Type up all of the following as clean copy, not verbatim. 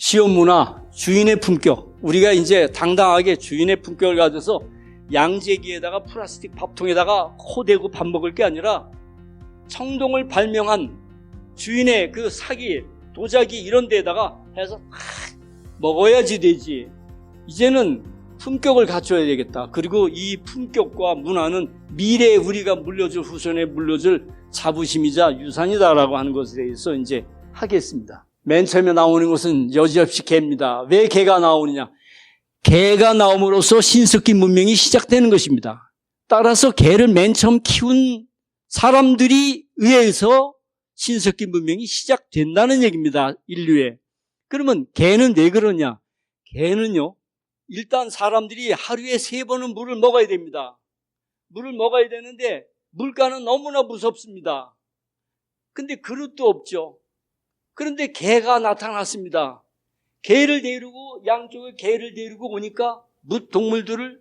시온 문화, 주인의 품격. 우리가 이제 당당하게 주인의 품격을 가져서 양재기에다가 플라스틱 밥통에다가 코 대고 밥 먹을 게 아니라 청동을 발명한 주인의 그 사기, 도자기 이런 데다가 해서 먹어야지 되지. 이제는 품격을 갖춰야 되겠다. 그리고 이 품격과 문화는 미래에 우리가 물려줄, 후손에 물려줄 자부심이자 유산이다라고 하는 것에 대해서 이제 하겠습니다. 맨 처음에 나오는 것은 여지없이 개입니다. 왜 개가 나오느냐? 개가 나옴으로써 신석기 문명이 시작되는 것입니다. 따라서 개를 맨 처음 키운 사람들이 의해서 신석기 문명이 시작된다는 얘기입니다. 인류에. 그러면 개는 왜 그러냐? 개는요, 일단 사람들이 하루에 3번은 물을 먹어야 됩니다. 물을 먹어야 되는데 물가는 너무나 무섭습니다. 근데 그릇도 없죠. 그런데 개가 나타났습니다. 개를 데리고, 양쪽에 개를 데리고 오니까 동물들을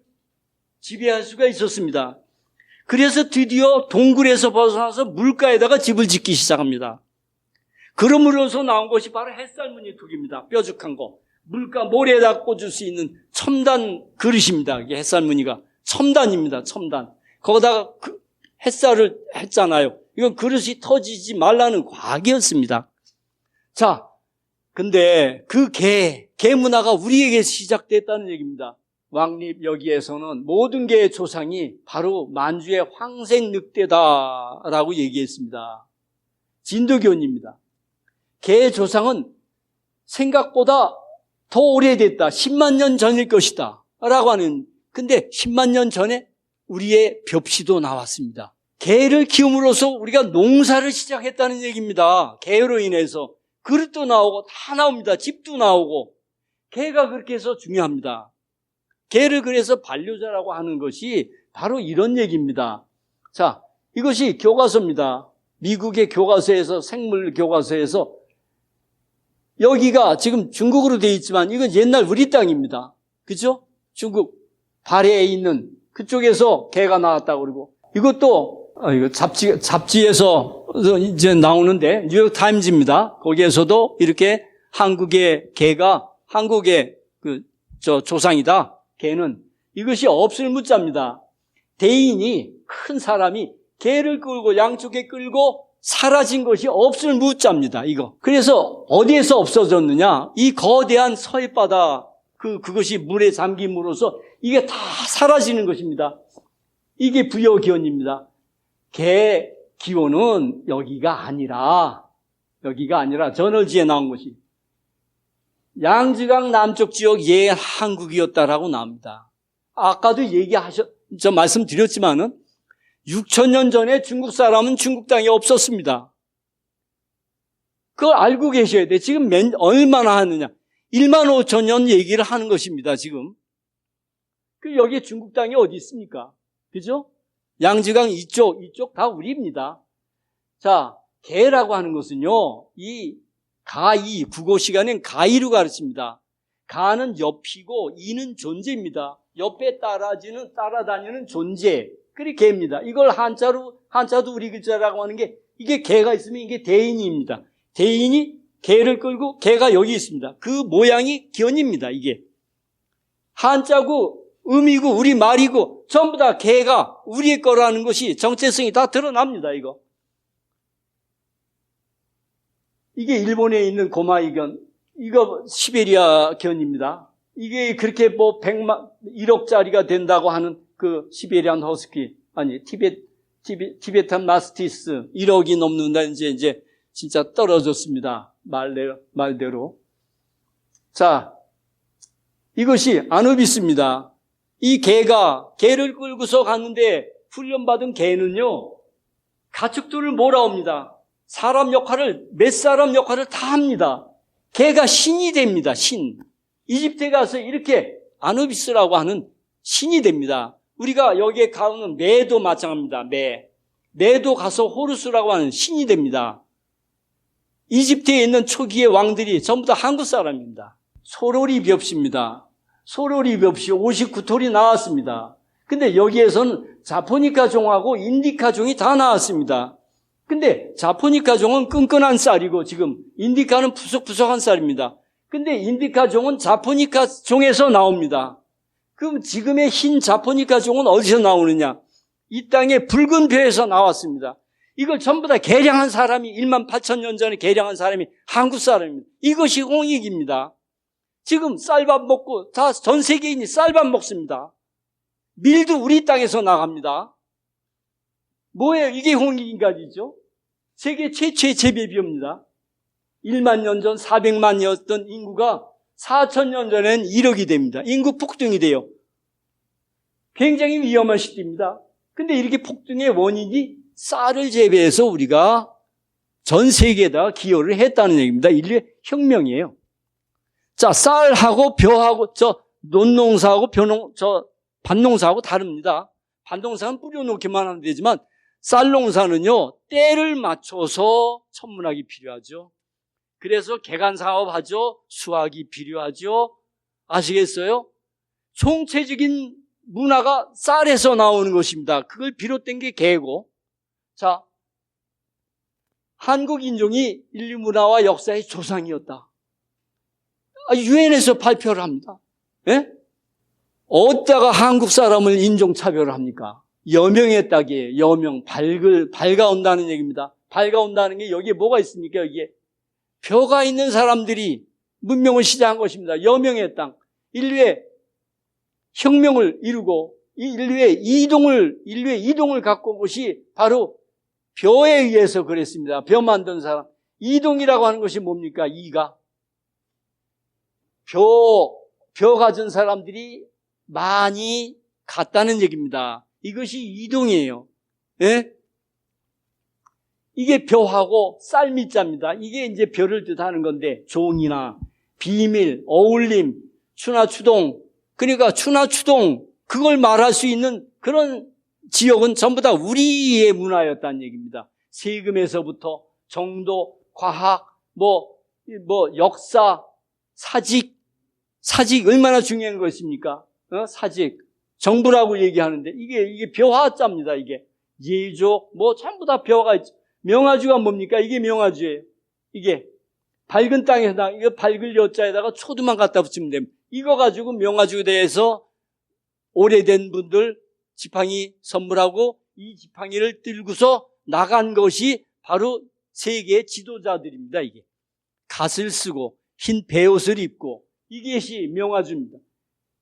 지배할 수가 있었습니다. 그래서 드디어 동굴에서 벗어나서 물가에다가 집을 짓기 시작합니다. 그러므로서 나온 것이 바로 햇살무늬 둑입니다. 뾰족한 거. 물가 모래에다 꽂을 수 있는 첨단 그릇입니다. 이게 햇살무늬가. 첨단입니다. 첨단. 거기다가 햇살을 했잖아요. 이건 그릇이 터지지 말라는 과학이었습니다. 자, 근데 그 개 문화가 우리에게 시작됐다는 얘기입니다. 왕립 여기에서는 모든 개의 조상이 바로 만주의 황색늑대다라고 얘기했습니다. 진도교입니다. 개의 조상은 생각보다 더 오래됐다. 10만 년 전일 것이다 라고 하는, 근데 10만 년 전에 우리의 벽시도 나왔습니다. 개를 키움으로써 우리가 농사를 시작했다는 얘기입니다. 개로 인해서 그릇도 나오고 다 나옵니다. 집도 나오고. 개가 그렇게 해서 중요합니다. 개를 그래서 반려자라고 하는 것이 바로 이런 얘기입니다. 자, 이것이 교과서입니다. 미국의 교과서에서, 생물 교과서에서, 여기가 지금 중국으로 되어 있지만 이건 옛날 우리 땅입니다. 그죠? 중국 발해에 있는 그쪽에서 개가 나왔다고 그러고, 이것도 이거 잡지에서 이제 나오는데 뉴욕 타임즈입니다. 거기에서도 이렇게 한국의 개가 한국의 조상이다. 개는 이것이 없을 무자입니다. 대인이 큰 사람이 개를 끌고 양쪽에 끌고 사라진 것이 없을 무자입니다. 이거. 그래서 어디에서 없어졌느냐? 이 거대한 서해바다 그것이 물에 잠김으로써 이게 다 사라지는 것입니다. 이게 부여기원입니다. 개 기원은 여기가 아니라 저널지에 나온 것이 양지강 남쪽 지역 한국이었다라고 나옵니다. 아까도 저 말씀드렸지만은 6,000년 전에 중국 사람은 중국 땅에 없었습니다. 그걸 알고 계셔야 돼. 지금 얼마나 하느냐? 15,000년 얘기를 하는 것입니다, 지금. 여기 중국 땅이 어디 있습니까? 그죠? 양지강 이쪽 다 우리입니다. 자, 개라고 하는 것은요, 이 가이, 국어 시간엔 가이로 가르칩니다. 가는 옆이고 이는 존재입니다. 옆에 따라다니는 존재. 그게 개입니다. 이걸 한자도 우리 글자라고 하는 게, 이게 개가 있으면 이게 대인입니다. 대인이 개를 끌고 개가 여기 있습니다. 그 모양이 기원입니다, 이게. 한자고 음이고 우리 말이고 전부 다 개가 우리의 거라는 것이 정체성이 다 드러납니다, 이거. 이게 일본에 있는 고마이견, 이거 시베리아 견입니다. 이게 그렇게 1억짜리가 된다고 하는 그 시베리안 허스키, 아니, 티베탄 마스티스 1억이 넘는다, 이제 진짜 떨어졌습니다. 말대로. 자, 이것이 아누비스입니다. 이 개를 끌고서 갔는데 훈련받은 개는요, 가축들을 몰아옵니다. 몇 사람 역할을 다 합니다. 개가 신이 됩니다, 신. 이집트에 가서 이렇게 아누비스라고 하는 신이 됩니다. 우리가 여기에 가는 매도 마찬가지입니다, 매도 가서 호루스라고 하는 신이 됩니다. 이집트에 있는 초기의 왕들이 전부 다 한국 사람입니다. 소로리 벽시입니다. 소로리 벽시 59톨이 나왔습니다. 근데 여기에서는 자포니카 종하고 인디카 종이 다 나왔습니다. 근데 자포니카 종은 끈끈한 쌀이고 지금 인디카는 푸석푸석한 쌀입니다. 근데 인디카 종은 자포니카 종에서 나옵니다. 그럼 지금의 흰 자포니카 종은 어디서 나오느냐? 이 땅의 붉은 벼에서 나왔습니다. 이걸 전부 다 개량한 사람이 18,000년 전에 개량한 사람이 한국 사람입니다. 이것이 홍익입니다. 지금 쌀밥 먹고 다 전 세계인이 쌀밥 먹습니다. 밀도 우리 땅에서 나갑니다. 뭐예요? 이게 홍익인간이죠. 세계 최초의 재배비입니다. 1만 년 전 400만이었던 인구가 4,000년 전에는 1억이 됩니다. 인구 폭등이 돼요. 굉장히 위험한 시대입니다. 근데 이렇게 폭등의 원인이 쌀을 재배해서 우리가 전 세계에다가 기여를 했다는 얘기입니다. 인류의 혁명이에요. 자, 쌀하고 벼하고 논농사하고 밭농사하고 다릅니다. 밭농사는 뿌려놓기만 하면 되지만 쌀농사는요, 때를 맞춰서 천문학이 필요하죠. 그래서 개간사업 하죠. 수학이 필요하죠. 아시겠어요? 총체적인 문화가 쌀에서 나오는 것입니다. 그걸 비롯된 게 개고. 자, 한국 인종이 인류 문화와 역사의 조상이었다. 유엔에서 발표를 합니다. 예? 어디다가 한국 사람을 인종차별을 합니까? 여명의 땅이에요. 여명, 밝아온다는 얘기입니다. 밝아온다는 게 여기에 뭐가 있습니까? 여기에 벼가 있는 사람들이 문명을 시작한 것입니다. 여명의 땅. 인류의 혁명을 이루고 인류의 이동을 갖고 온 것이 바로 벼에 의해서 그랬습니다. 벼 만든 사람. 이동이라고 하는 것이 뭡니까? 이가. 벼 가진 사람들이 많이 갔다는 얘기입니다. 이것이 이동이에요. 예? 이게 벼하고 쌀미자입니다. 이게 이제 벼를 뜻하는 건데, 종이나 비밀, 어울림, 추나추동. 그러니까 추나추동, 그걸 말할 수 있는 그런 지역은 전부 다 우리의 문화였다는 얘기입니다. 세금에서부터 정도, 과학, 역사, 사직 얼마나 중요한 것입니까? 사직. 정부라고 얘기하는데, 이게 벼화자입니다, 이게. 예족, 전부 다 벼가 있죠. 명화주가 뭡니까? 이게 명화주예요. 이게. 밝은 땅에다, 이거 밝을 여자에다가 초두만 갖다 붙이면 됩니다. 이거 가지고 명화주에 대해서 오래된 분들 지팡이 선물하고 이 지팡이를 들고서 나간 것이 바로 세계의 지도자들입니다, 이게. 갓을 쓰고, 흰 베옷을 입고, 이것이 명화주입니다.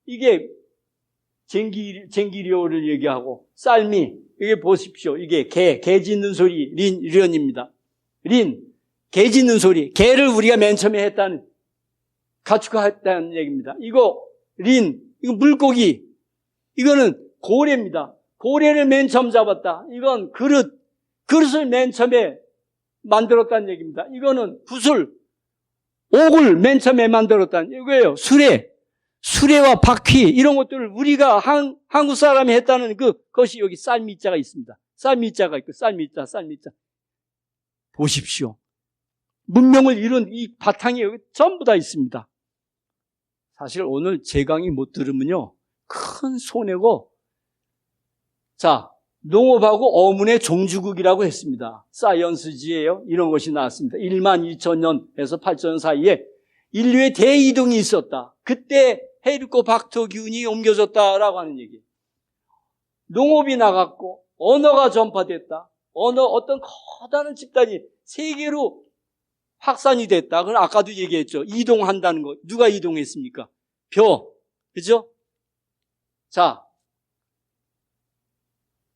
이게 쟁기료를 얘기하고, 쌀미, 이게 보십시오. 이게 개 짖는 소리, 린입니다. 개 짖는 소리. 개를 우리가 맨 처음에 가축화했다는 얘기입니다. 이거 물고기. 이거는 고래입니다. 고래를 맨 처음 잡았다. 이건 그릇을 맨 처음에 만들었다는 얘기입니다. 이거는 옥을 맨 처음에 만들었다는 이거예요. 수레와 바퀴 이런 것들을 우리가 한국 사람이 했다는 그것이 여기 쌀미자가 있습니다. 쌀미자가 있고 쌀미자. 보십시오. 문명을 이룬 이 바탕이 여기 전부 다 있습니다. 사실 오늘 제 강의 못 들으면요, 큰 손해고, 자, 농업하고 어문의 종주국이라고 했습니다. 사이언스지예요. 이런 것이 나왔습니다. 12,000년에서 8,000년 사이에 인류의 대이동이 있었다. 그때 헤리코박터 균이 옮겨졌다라고 하는 얘기예요. 농업이 나갔고 언어가 전파됐다. 어떤 커다란 집단이 세계로 확산이 됐다. 그건 아까도 얘기했죠. 이동한다는 거. 누가 이동했습니까? 벼. 그죠? 자,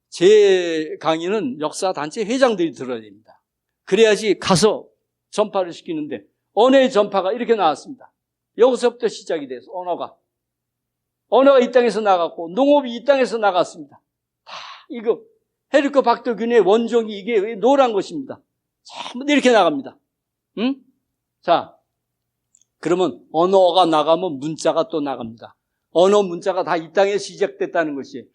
제 강의는 역사단체 회장들이 들어야 됩니다. 그래야지 가서 전파를 시키는데, 언어의 전파가 이렇게 나왔습니다. 여기서부터 시작이 돼서 언어가 이 땅에서 나갔고 농업이 이 땅에서 나갔습니다. 다 이거 헤리코박터균의 원종이 이게 노란 것입니다. 전부 이렇게 나갑니다. 응? 자, 그러면 언어가 나가면 문자가 또 나갑니다. 언어 문자가 다 이 땅에 시작됐다는 것이에요.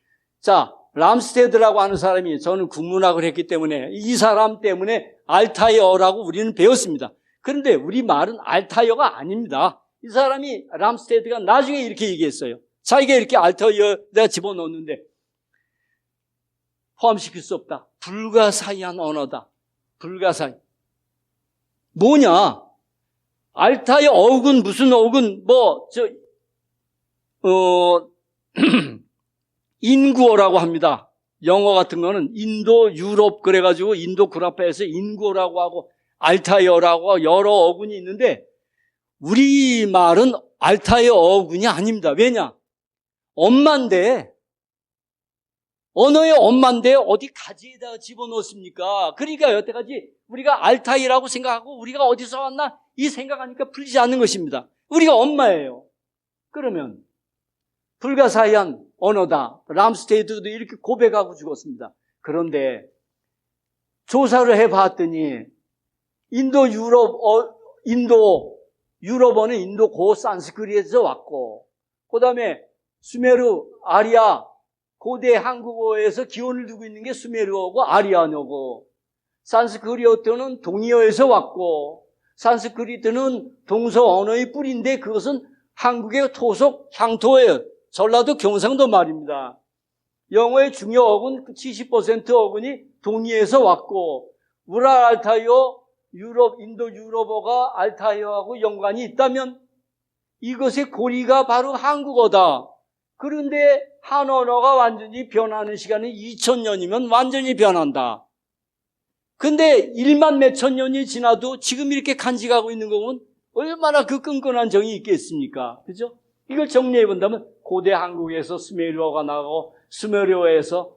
자, 람스테드라고 하는 사람이, 저는 국문학을 했기 때문에 이 사람 때문에 알타이어라고 우리는 배웠습니다. 그런데 우리 말은 알타이어가 아닙니다. 이 사람이, 람스테드가 나중에 이렇게 얘기했어요. 자기가 이렇게 알타이어에다 집어넣었는데 포함시킬 수 없다. 불가사의한 언어다. 불가사의. 뭐냐? 알타의 어군 무슨 어군 인구어라고 합니다. 영어 같은 거는 인도, 유럽 그래가지고 인도 구라파에서 인구어라고 하고 알타이어라고 하고 여러 어군이 있는데 우리말은 알타이어 어군이 아닙니다. 왜냐? 엄마인데 언어의 엄마인데 어디 가지에다가 집어넣습니까? 그러니까 여태까지 우리가 알타이라고 생각하고 우리가 어디서 왔나 이 생각하니까 풀리지 않는 것입니다. 우리가 엄마예요. 그러면 불가사의한 언어다. 람스테이드도 이렇게 고백하고 죽었습니다. 그런데 조사를 해봤더니 인도 유럽어는 인도 고 산스크리트에서 왔고, 그 다음에 수메르, 아리아, 고대 한국어에서 기원을 두고 있는 게 수메르어고 아리아어고, 산스크리트는 동이어에서 왔고, 산스크리트는 동서 언어의 뿌리인데 그것은 한국의 토속 향토예요. 전라도 경상도 말입니다. 영어의 중요 어군 70% 어군이 동이에서 왔고, 우랄 알타이어, 인도 유럽어가 알타이어하고 연관이 있다면 이것의 고리가 바로 한국어다. 그런데 한 언어가 완전히 변하는 시간이 2000년이면 완전히 변한다. 근데 1만 몇천 년이 지나도 지금 이렇게 간직하고 있는 거면 얼마나 그 끈끈한 정이 있겠습니까? 그죠? 이걸 정리해 본다면 고대 한국에서 수메르어가 나가고 수메르어에서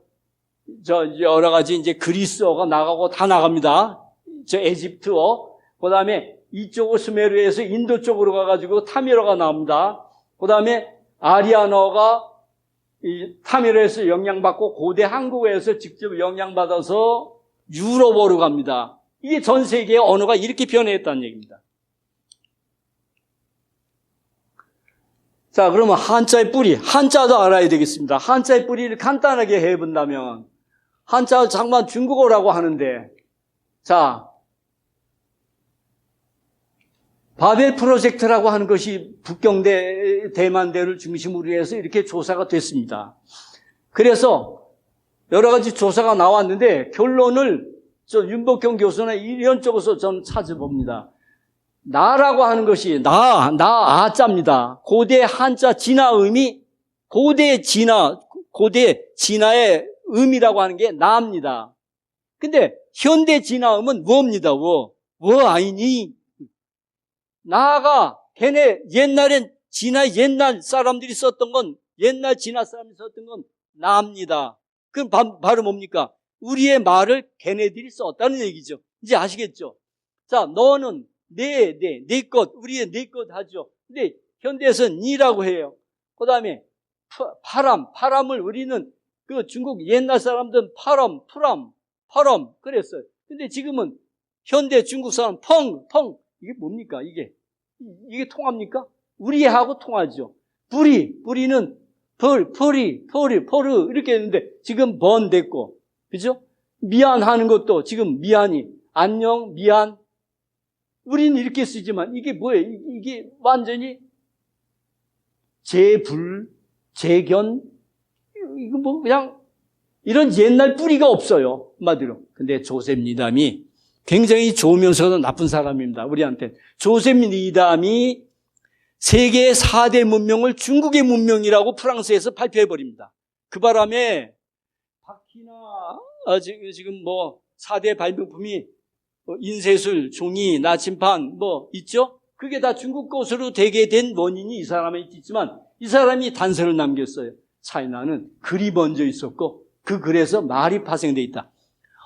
여러 가지 이제 그리스어가 나가고 다 나갑니다. 에집트어. 그 다음에 이쪽으로 수메르에서 인도 쪽으로 가가지고 타미르가 나옵니다. 그 다음에 아리아어가 타미르에서 영향받고 고대 한국어에서 직접 영향받아서 유럽어로 갑니다. 이게 전 세계의 언어가 이렇게 변해했다는 얘기입니다. 자, 그러면 한자의 뿌리, 한자도 알아야 되겠습니다. 한자의 뿌리를 간단하게 해본다면 한자를 잠깐 중국어라고 하는데, 자, 바벨 프로젝트라고 하는 것이 북경대, 대만대를 중심으로 해서 이렇게 조사가 됐습니다. 그래서 여러 가지 조사가 나왔는데 결론을 윤복경 교수나 이런 쪽에서 저는 찾아봅니다. 나라고 하는 것이 아자입니다. 고대 한자 진화음이 고대 진화의 음이라고 하는 게 나입니다. 근데 현대 진화음은 뭐입니다? 워 아니니? 나가 걔네 옛날엔 옛날 사람들이 썼던 건 옛날 진화 사람이 썼던 건 나입니다. 그럼 바로 뭡니까? 우리의 말을 걔네들이 썼다는 얘기죠. 이제 아시겠죠? 자, 너는 내 것, 우리의 내 것 하죠. 근데 현대에서는 니라고 해요. 그 다음에 파람을 우리는 그 중국 옛날 사람들은 파람 그랬어요. 근데 지금은 현대 중국 사람 펑 이게 뭡니까? 이게 통합니까? 우리하고 통하죠. 뿌리는 퍼르 이렇게 했는데 지금 번 됐고, 그죠? 미안하는 것도 지금 미안이 안녕 미안. 우리는 이렇게 쓰지만 이게 뭐예요? 이게 완전히 재견 이거 뭐 그냥 이런 옛날 뿌리가 없어요. 한마디로. 근데 조셉 니담이 굉장히 좋으면서도 나쁜 사람입니다. 우리한테. 조셉 니담이 세계의 4대 문명을 중국의 문명이라고 프랑스에서 발표해버립니다. 그 바람에 바퀴나 지금 4대 발명품이 인쇄술, 종이, 나침반 있죠? 그게 다 중국 것으로 되게 된 원인이 이 사람에 있지만 이 사람이 단서를 남겼어요. 차이나는 글이 먼저 있었고 그 글에서 말이 파생되어 있다.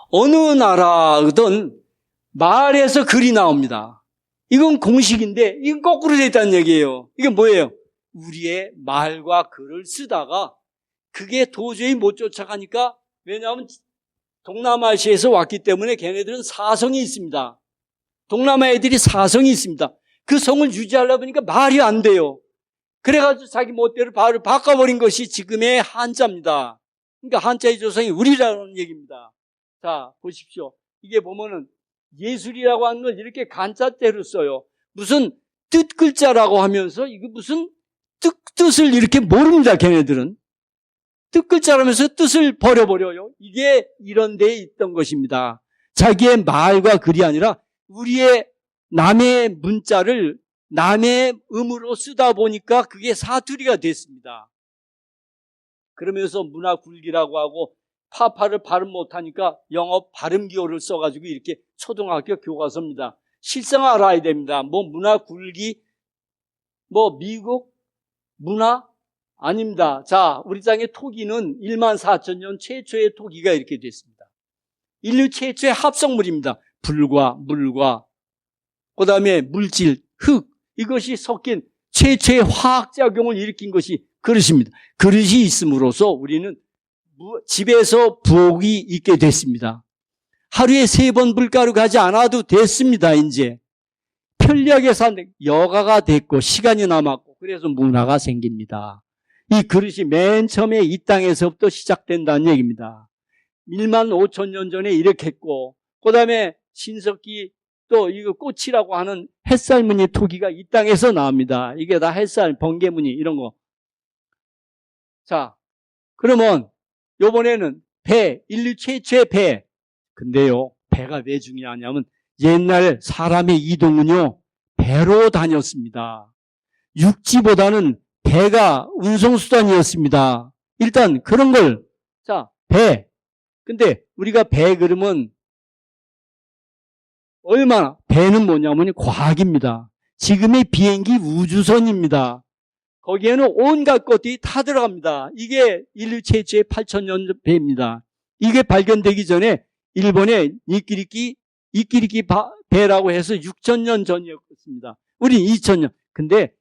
어느 나라든 말에서 글이 나옵니다. 이건 공식인데 이건 거꾸로 되어 있다는 얘기예요. 이게 뭐예요? 우리의 말과 글을 쓰다가 그게 도저히 못 쫓아가니까, 왜냐하면 동남아시아에서 왔기 때문에 걔네들은 사성이 있습니다. 동남아 애들이 사성이 있습니다. 그 성을 유지하려고 하니까 말이 안 돼요. 그래가지고 자기 멋대로 말을 바꿔버린 것이 지금의 한자입니다. 그러니까 한자의 조상이 우리라는 얘기입니다. 자, 보십시오. 이게 보면은 예술이라고 하는 걸 이렇게 간자대로 써요. 무슨 뜻글자라고 하면서 이거 무슨 뜻을 이렇게 모릅니다. 걔네들은. 뜻글자라면서 뜻을 버려버려요. 이게 이런 데에 있던 것입니다. 자기의 말과 글이 아니라 우리의 남의 문자를 남의 음으로 쓰다 보니까 그게 사투리가 됐습니다. 그러면서 문화 굴기라고 하고 파파를 발음 못하니까 영어 발음 기호를 써가지고 이렇게 초등학교 교과서입니다. 실상 알아야 됩니다. 뭐 문화 굴기, 뭐 미국 문화 아닙니다. 자, 우리 땅의 토기는 1만 4천 년 최초의 토기가 이렇게 됐습니다. 인류 최초의 합성물입니다. 불과 물과 그다음에 물질, 흙 이것이 섞인 최초의 화학작용을 일으킨 것이 그릇입니다. 그릇이 있음으로써 우리는 집에서 부엌이 있게 됐습니다. 하루에 3번 불가루 가지 않아도 됐습니다. 이제 편리하게 사는 여가가 됐고 시간이 남았고 그래서 문화가 생깁니다. 이 그릇이 맨 처음에 이 땅에서부터 시작된다는 얘기입니다. 1만 5천 년 전에 이렇게 했고 그 다음에 신석기 또 이거 꽃이라고 하는 햇살 무늬 토기가 이 땅에서 나옵니다. 이게 다 햇살, 번개 무늬 이런 거. 자, 그러면 요번에는 배, 인류 최초의 배. 근데요, 배가 왜 중요하냐면 옛날 사람의 이동은요, 배로 다녔습니다. 육지보다는 배가 운송수단이었습니다. 일단 그런 걸, 자, 배. 근데 우리가 배 그러면 얼마나, 배는 뭐냐면 과학입니다. 지금의 비행기 우주선입니다. 거기에는 온갖 것들이 다 들어갑니다. 이게 인류 최초의 8,000년 배입니다. 이게 발견되기 전에 일본의 이끼리끼 배라고 해서 6,000년 전이었습니다. 우리 2,000년. 근데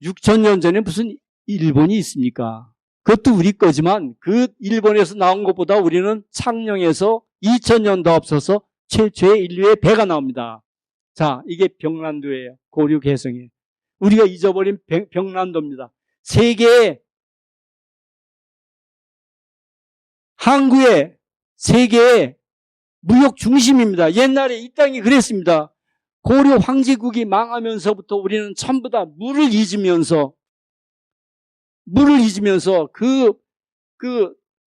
6,000년 전에 무슨 일본이 있습니까? 그것도 우리 거지만 그 일본에서 나온 것보다 우리는 창녕에서 2,000년도 앞서서 최초의 인류의 배가 나옵니다. 자, 이게 병란도예요. 고려 개성에. 우리가 잊어버린 병란도입니다. 세계의 항구의 세계의 무역 중심입니다. 옛날에 이 땅이 그랬습니다. 고려 황제국이 망하면서부터 우리는 전부 다 물을 잊으면서 그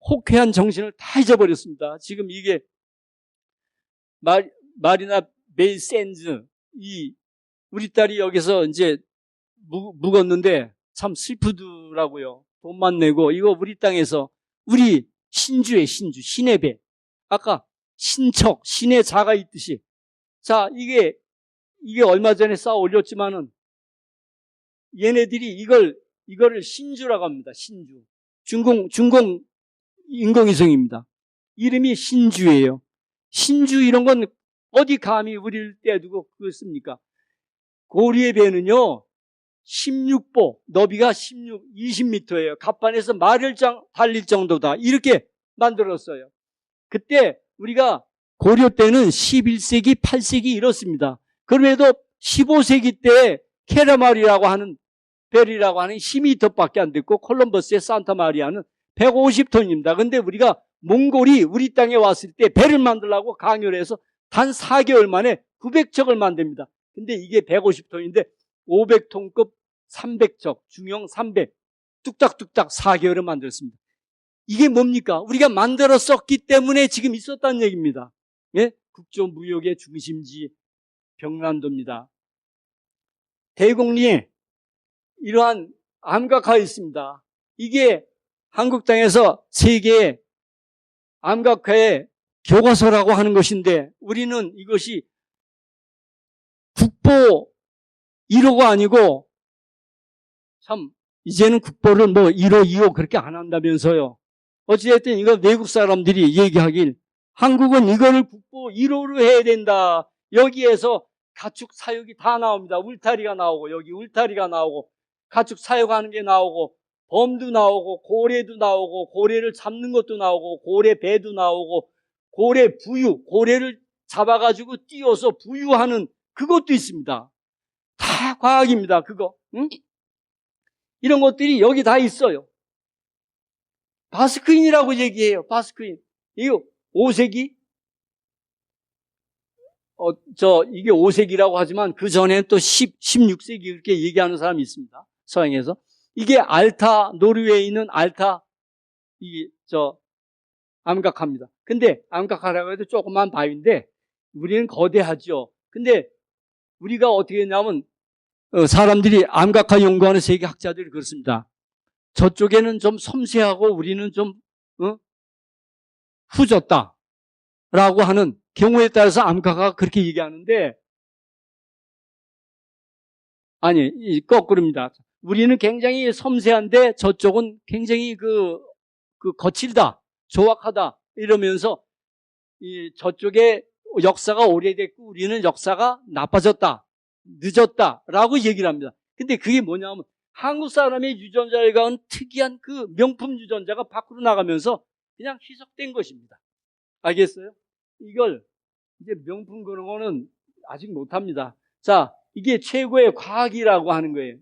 호쾌한 정신을 다 잊어버렸습니다. 지금 이게 마리나 베이 샌즈 우리 딸이 여기서 이제 묵었는데 참 슬프더라고요. 돈만 내고 이거 우리 땅에서 우리 신주의 신주 신의 배 아까 신척 신의 자가 있듯이 자 이게 얼마 전에 쌓아 올렸지만은 얘네들이 이거를 신주라고 합니다. 신주 중공 인공위성입니다. 이름이 신주예요. 신주 이런 건 어디 감히 우리를 떼두고 그걸 씁니까? 고리의 배는요 16보 너비가 20m예요. 갑판에서 말을 달릴 정도다. 이렇게 만들었어요. 그때 우리가 고려 때는 11세기 8세기 이렇습니다. 그럼에도 15세기 때 케라마리라고 하는 벨이라고 하는 10m밖에 안 됐고 콜럼버스의 산타마리아는 150톤입니다. 근데 우리가 몽골이 우리 땅에 왔을 때 배를 만들려고 강요를 해서 단 4개월 만에 900척을 만듭니다. 근데 이게 150톤인데 500톤급 300척, 중형 300, 뚝딱뚝딱 4개월을 만들었습니다. 이게 뭡니까? 우리가 만들었었기 때문에 지금 있었다는 얘기입니다. 예? 국조무역의 중심지 병란도입니다. 대곡리에 이러한 암각화가 있습니다. 이게 한국 땅에서 세계의 암각화의 교과서라고 하는 것인데 우리는 이것이 국보 1호가 아니고 참 이제는 국보를 뭐 1호, 2호 그렇게 안 한다면서요. 어찌됐든 이거 외국 사람들이 얘기하길 한국은 이거를 국보 1호로 해야 된다. 여기에서 가축 사육이 다 나옵니다. 울타리가 나오고 여기 울타리가 나오고 가축 사육하는 게 나오고 범도 나오고 고래도 나오고 고래를 잡는 것도 나오고 고래 배도 나오고 고래 부유, 고래를 잡아가지고 띄워서 부유하는 그것도 있습니다. 다 과학입니다. 그거. 응? 이런 것들이 여기 다 있어요. 바스크인이라고 얘기해요. 바스크인. 이거 5세기? 이게 5세기라고 하지만 그 전에 또 16세기 그렇게 얘기하는 사람이 있습니다. 서양에서. 이게 알타, 노르웨이에 있는 알타, 암각화입니다. 근데 암각화라고 해도 조그만 바위인데 우리는 거대하죠. 근데 우리가 어떻게 했냐면 사람들이 암각화 연구하는 세계 학자들이 그렇습니다. 저쪽에는 좀 섬세하고 우리는 좀 후졌다 라고 하는 경우에 따라서 암각화가 그렇게 얘기하는데, 아니 거꾸로입니다. 우리는 굉장히 섬세한데 저쪽은 굉장히 거칠다, 조악하다 이러면서 저쪽에 역사가 오래됐고 우리는 역사가 나빠졌다, 늦었다라고 얘기를 합니다. 근데 그게 뭐냐면 한국 사람의 유전자에 가운 특이한 그 명품 유전자가 밖으로 나가면서 그냥 희석된 것입니다. 알겠어요? 이걸 이제 명품 그런 거는 아직 못합니다. 자, 이게 최고의 과학이라고 하는 거예요.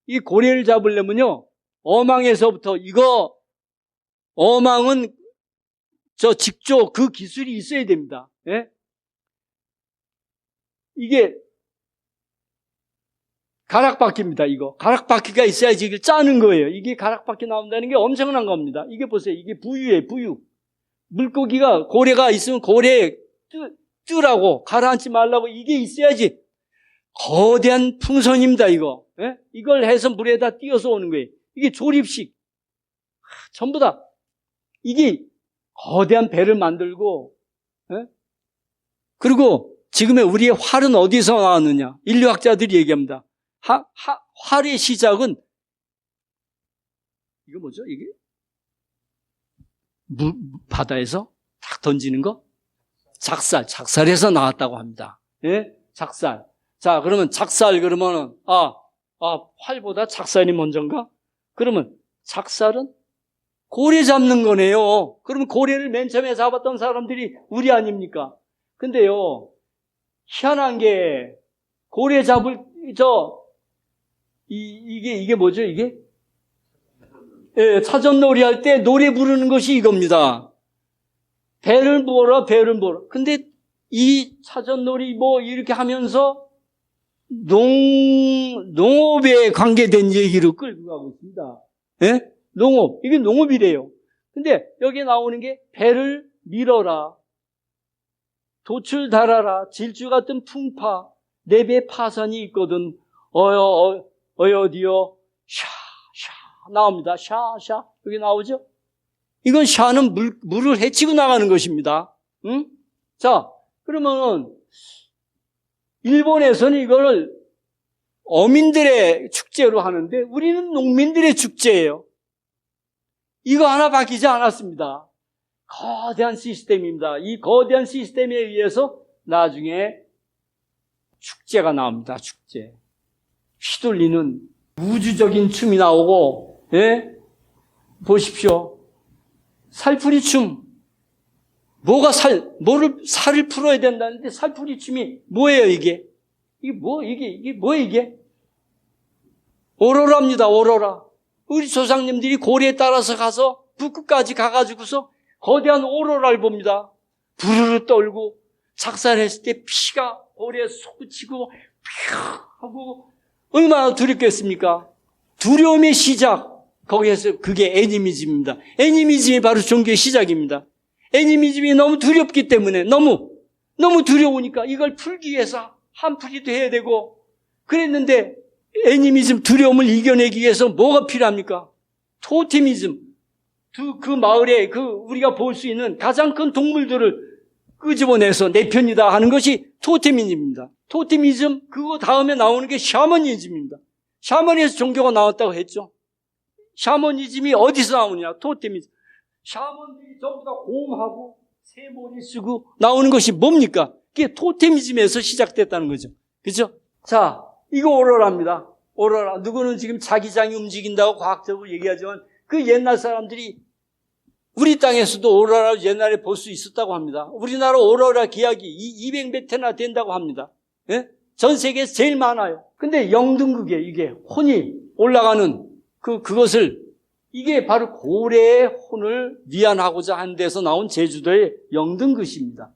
이 고래를 잡으려면요, 어망에서부터 어망은 저 직조 그 기술이 있어야 됩니다. 예? 이게 가락바퀴입니다. 가락바퀴가 있어야지 이걸 짜는 거예요. 이게 가락바퀴 나온다는 게 엄청난 겁니다. 이게 보세요. 이게 부유예요, 부유. 물고기가, 고래가 있으면 고래에 뜨라고, 가라앉지 말라고 이게 있어야지. 거대한 풍선입니다, 이거. 예? 이걸 해서 물에다 띄어서 오는 거예요. 이게 조립식. 전부 다. 이게 거대한 배를 만들고, 예? 그리고 지금의 우리의 활은 어디서 나왔느냐? 인류학자들이 얘기합니다. 활의 시작은, 이거 뭐죠? 이게? 바다에서 탁 던지는 거? 작살에서 나왔다고 합니다. 예? 작살. 자, 그러면 그러면은, 활보다 작살이 먼저인가? 그러면 작살은 고래 잡는 거네요. 그러면 고래를 맨 처음에 잡았던 사람들이 우리 아닙니까? 근데요, 희한한 게, 고래 잡을, 이게 뭐죠, 이게? 예, 사전놀이 할 때 노래 부르는 것이 이겁니다. 배를 부어라. 근데 이 사전놀이 이렇게 하면서 농업에 관계된 얘기로 끌고 가고 있습니다. 예? 농업. 이게 농업이래요. 근데 여기 나오는 게 배를 밀어라. 돛을 달아라. 질주 같은 풍파. 내 배 파선이 있거든. 어디요? 샤 나옵니다. 샤. 여기 나오죠? 이건 샤는 물을 헤치고 나가는 것입니다. 응? 자, 그러면은, 일본에서는 이거를 어민들의 축제로 하는데, 우리는 농민들의 축제예요. 이거 하나 바뀌지 않았습니다. 거대한 시스템입니다. 이 거대한 시스템에 의해서 나중에 축제가 나옵니다. 축제. 휘둘리는 우주적인 춤이 나오고, 예? 보십시오. 살풀이 춤. 살을 풀어야 된다는데 살풀이 춤이 뭐예요, 이게? 이게 뭐예요, 이게? 오로라입니다, 오로라. 우리 조상님들이 고래에 따라서 가서 북극까지 가가지고서 거대한 오로라를 봅니다. 부르르 떨고 작살했을 때 피가 고래에 솟구치고 퓨 하고 얼마나 두렵겠습니까? 두려움의 시작. 거기에서 그게 애니미즘입니다. 애니미즘이 바로 종교의 시작입니다. 애니미즘이 너무 두렵기 때문에 너무 두려우니까 이걸 풀기 위해서 한풀이도 해야 되고 그랬는데 애니미즘 두려움을 이겨내기 위해서 뭐가 필요합니까? 토테미즘. 그 마을에 우리가 볼 수 있는 가장 큰 동물들을 끄집어내서 내 편이다 하는 것이 토테미즘입니다. 토테미즘 그거 다음에 나오는 게 샤머니즘입니다. 샤머니에서 종교가 나왔다고 했죠. 샤머니즘이 어디서 나오느냐? 토테미즘. 샤먼들이 전부 다 고음하고 세모리 쓰고 나오는 것이 뭡니까? 그게 토테미즘에서 시작됐다는 거죠. 그렇죠? 자, 이거 오로라입니다. 오로라. 누구는 지금 자기장이 움직인다고 과학적으로 얘기하지만 그 옛날 사람들이 우리 땅에서도 오로라를 옛날에 볼 수 있었다고 합니다. 우리나라 오로라 기약이 200몇 회나 된다고 합니다. 예? 전 세계에서 제일 많아요. 근데 영등극에 이게 혼이 올라가는 그것을 이게 바로 고래의 혼을 위안하고자 한 데서 나온 제주도의 영등극입니다.